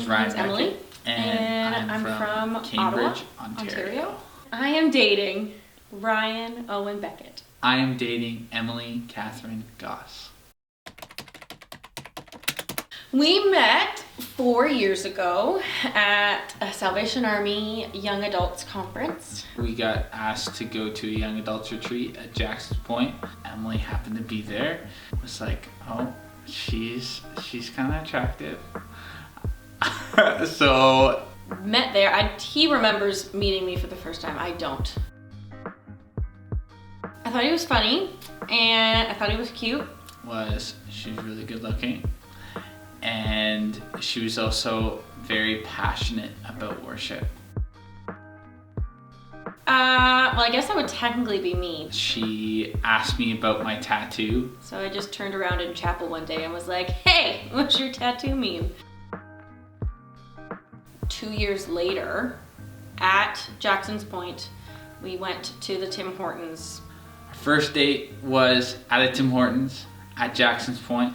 is Ryan name's Emily, Beckett, and I'm from Cambridge, Ottawa, Ontario. I am dating Ryan Owen Beckett. I am dating Emily Catherine Goss. We met 4 years ago at a Salvation Army Young Adults Conference. We got asked to go to a young adults retreat at Jackson's Point. Emily happened to be there. It was like, oh, she's kind of attractive. So Met there. He remembers meeting me for the first time. I don't. I thought he was funny, and I thought he was cute. She was really good looking, and she was also very passionate about worship. Well, I guess that would technically be me. She asked me about my tattoo. So I just turned around in chapel one day and was like, hey, what's your tattoo mean? 2 years later, at Jackson's Point, we went to the Tim Hortons. Our first date was at a Tim Hortons at Jackson's Point.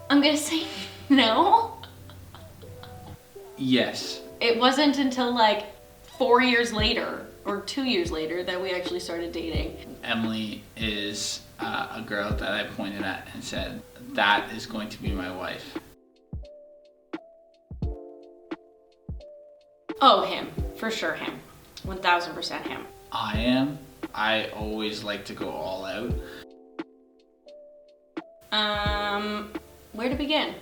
I'm gonna say no. Yes. It wasn't until like 4 years later or 2 years later that we actually started dating. Emily is a girl that I pointed at and said, that is going to be my wife. Oh, him. For sure him. 1000% him. I always like to go all out. Where to begin?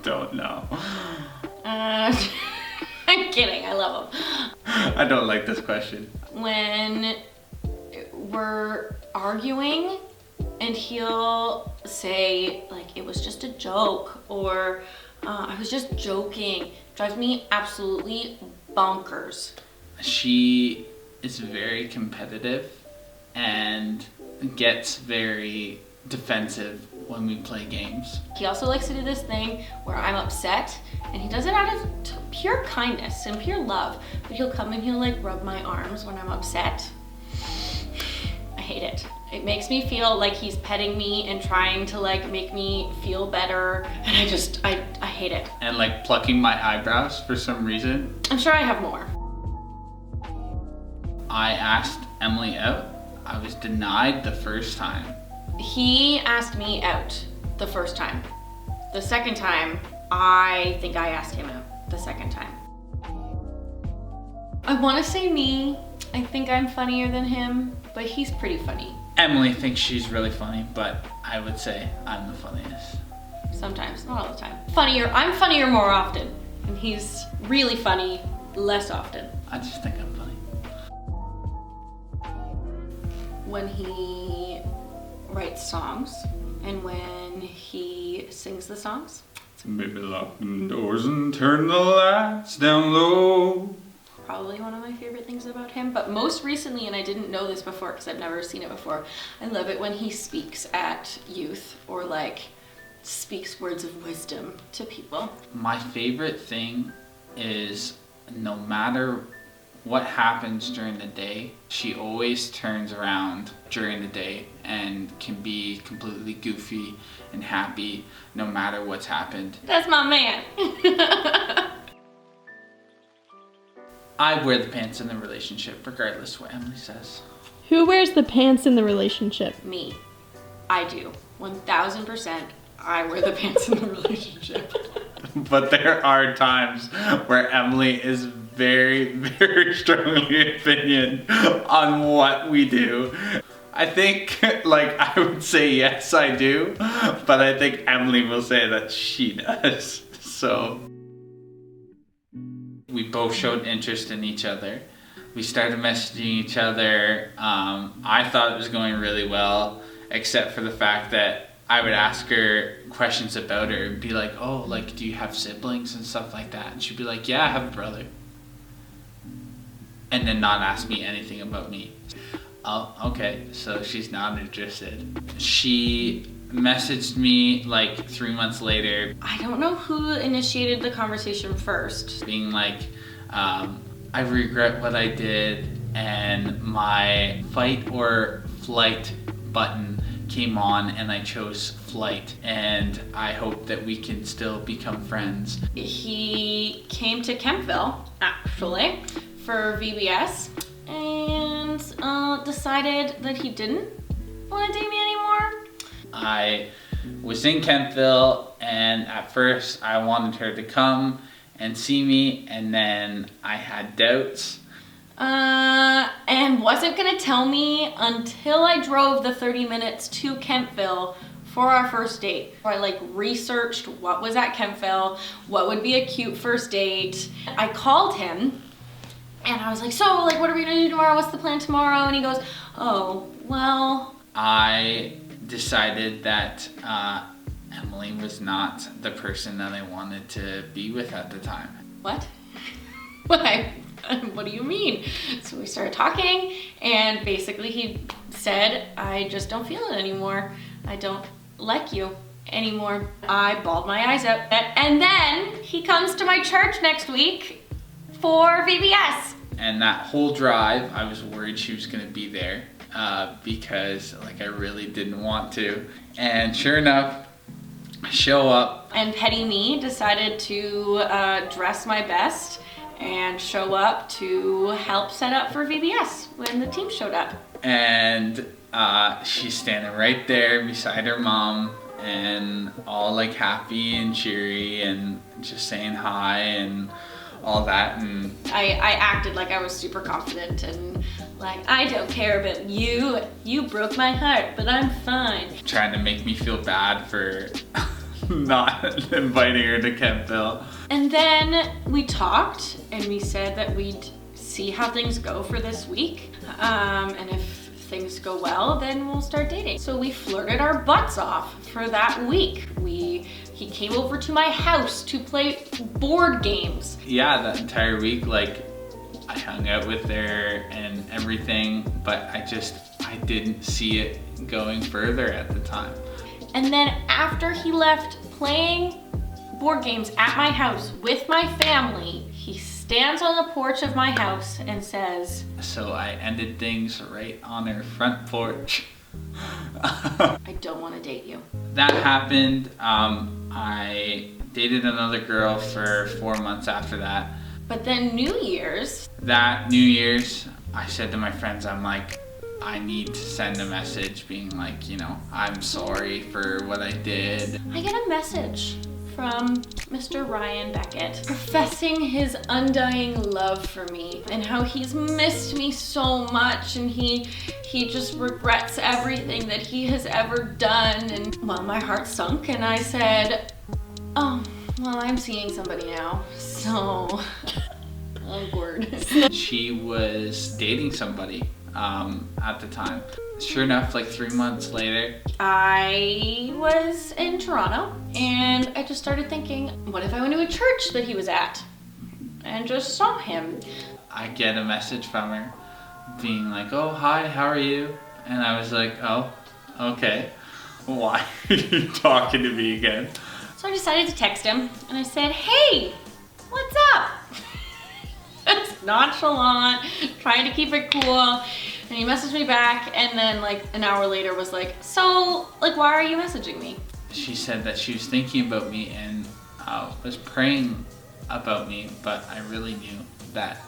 Don't know. I'm kidding, I love him. I don't like this question. When we're arguing and he'll say like, it was just a joke, or I was just joking, drives me absolutely bonkers. She is very competitive and gets very defensive when we play games. He also likes to do this thing where I'm upset, and he does it out of pure kindness and pure love, but he'll come and he'll like rub my arms when I'm upset. I hate it. It makes me feel like he's petting me and trying to like make me feel better, and I hate it. And like plucking my eyebrows for some reason. I'm sure I have more. I asked Emily out. I was denied the first time. He asked me out the first time. The second time, I think I asked him out the second time. I want to say me. I think I'm funnier than him, but he's pretty funny. Emily thinks she's really funny, but I would say I'm the funniest. Sometimes, not all the time. I'm funnier more often, and he's really funny less often. I just think I'm funny. When he writes songs and when he sings the songs. Baby, lock the doors and turn the lights down low. Probably one of my favorite things about him, but most recently, and I didn't know this before because I've never seen it before, I love it when he speaks at youth or like speaks words of wisdom to people. My favorite thing is no matter what happens during the day, she always turns around during the day and can be completely goofy and happy no matter what's happened. That's my man. I wear the pants in the relationship regardless what Emily says. Who wears the pants in the relationship? Me. I do. 1000% I wear the pants in the relationship. But there are times where Emily is very, very strongly opinion on what we do. I think, like, I would say yes, I do, but I think Emily will say that she does. So we both showed interest in each other. We started messaging each other. I thought it was going really well, except for the fact that I would ask her questions about her and be like, oh, like, do you have siblings and stuff like that? And she'd be like, yeah, I have a brother. And then not ask me anything about me. Oh, okay, so she's not interested. She messaged me like 3 months later. I don't know who initiated the conversation first. Being like, I regret what I did, and my fight or flight button came on and I chose flight, and I hope that we can still become friends. He came to Kempville, actually, for VBS, and decided that he didn't want to date me anymore. I was in Kempville, and at first I wanted her to come and see me, and then I had doubts. And wasn't gonna tell me until I drove the 30 minutes to Kempville for our first date. I like researched what was at Kempville, what would be a cute first date. I called him and I was like, so like, what are we gonna do tomorrow? What's the plan tomorrow? And he goes, oh, well. I decided that Emily was not the person that I wanted to be with at the time. What? What do you mean? So we started talking, and basically he said, I just don't feel it anymore. I don't like you anymore. I bawled my eyes out. And then he comes to my church next week for VBS. And that whole drive, I was worried she was gonna be there because like I really didn't want to. And sure enough, I show up. And petty me decided to dress my best and show up to help set up for VBS when the team showed up. And she's standing right there beside her mom, and all like happy and cheery and just saying hi and all that. And I acted like I was super confident and like, I don't care about you. You broke my heart, but I'm fine. Trying to make me feel bad for not inviting her to Kempville. And then we talked and we said that we'd see how things go for this week. And if things go well, then we'll start dating. So we flirted our butts off for that week. He came over to my house to play board games. Yeah, that entire week, like I hung out with her and everything, but I didn't see it going further at the time. And then after he left playing board games at my house with my family, he stands on the porch of my house and says, so I ended things right on her front porch. I don't want to date you. That happened. I dated another girl for 4 months after that. But then New Year's. That New Year's, I said to my friends, I'm like, I need to send a message being like, you know, I'm sorry for what I did. I get a message from Mr. Ryan Beckett professing his undying love for me and how he's missed me so much, and he just regrets everything that he has ever done. And well, my heart sunk and I said, oh, well, I'm seeing somebody now, so awkward. She was dating somebody at the time. Sure enough, like 3 months later, I was in Toronto and I just started thinking, what if I went to a church that he was at and just saw him? I get a message from her being like, oh, hi, how are you? And I was like, oh, okay. Why are you talking to me again? So I decided to text him and I said, hey, what's up? It's nonchalant, trying to keep it cool. And he messaged me back, and then like an hour later was like, so like, why are you messaging me? She said that she was thinking about me and was praying about me, but I really knew that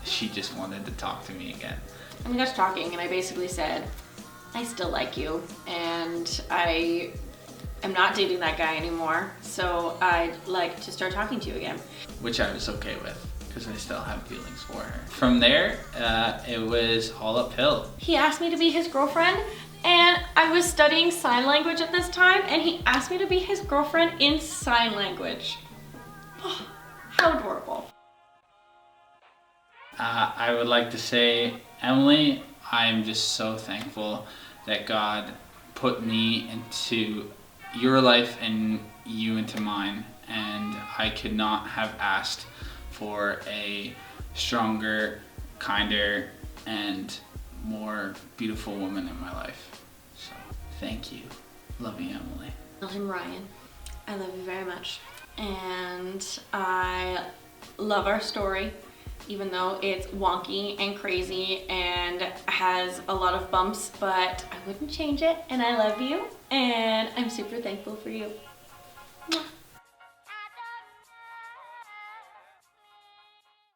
she just wanted to talk to me again. And we got to talking, and I basically said, I still like you, and I am not dating that guy anymore, so I'd like to start talking to you again. Which I was okay with, because I still have feelings for her. From there, it was all uphill. He asked me to be his girlfriend, and I was studying sign language at this time, and he asked me to be his girlfriend in sign language. Oh, how adorable. I would like to say, Emily, I'm just so thankful that God put me into your life and you into mine, and I could not have asked for a stronger, kinder, and more beautiful woman in my life. So, thank you. Love you, Emily. Love him, Ryan. I love you very much. And I love our story. even though it's wonky and crazy and has a lot of bumps, but I wouldn't change it, and I love you, and I'm super thankful for you. Mwah.